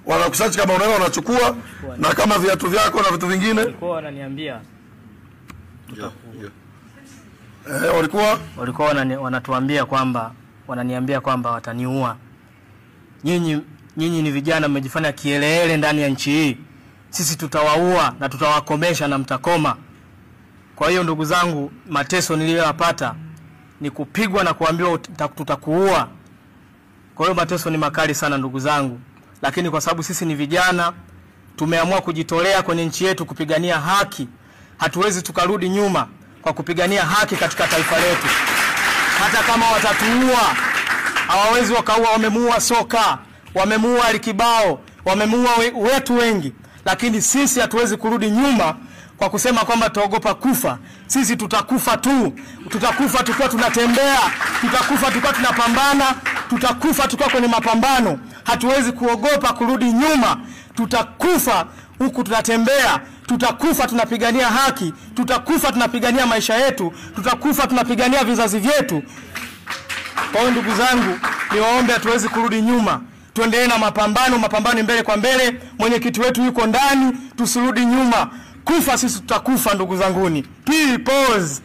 wanakusearch kama unaona wanachukua na kama viatu vyako na vitu vingine. Walikuwa wananiambia walikuwa wanatuambia kwamba wananiambia kwamba wataniua. Nyinyi ni vijana mmejifanya kielele ndani ya nchi hii. Sisi tutawaua na tutawakomesha na mtakoma. Kwa hiyo ndugu zangu, mateso niliyoyapata ni kupigwa na kuambiwa tutakuua. Kwa hiyo mateso ni makali sana ndugu zangu. Lakini kwa sababu sisi ni vijana, tumeamua kujitolea kwenye nchi yetu kupigania haki. Hatuwezi tukarudi nyuma kwa kupigania haki katika taifa letu. Hata kama watatuua, hawawezi wakaua. Wamemuua Soka, wamemuua Alikibao, wamemuua wetu wengi. Lakini sisi hatuwezi kurudi nyuma kwa kusema kwamba tutaogopa kufa. Sisi tutakufa tu. Tutakufa tukiwa tunatembea, tutakufa tukiwa tunapambana, tutakufa tukiwa kwenye mapambano. Hatuwezi kuogopa kurudi nyuma. Tutakufa huku tunatembea, tutakufa tunapigania haki, tutakufa tunapigania maisha yetu, tutakufa tunapigania vizazi vyetu. Kwa hiyo ndugu zangu, niwaombe hatuwezi kurudi nyuma. Tuendelee na mapambano mbele kwa mbele. Mwenyekiti wetu yuko ndani, tusirudi nyuma. Kufa sisi tutakufa ndugu zanguni. Peoples.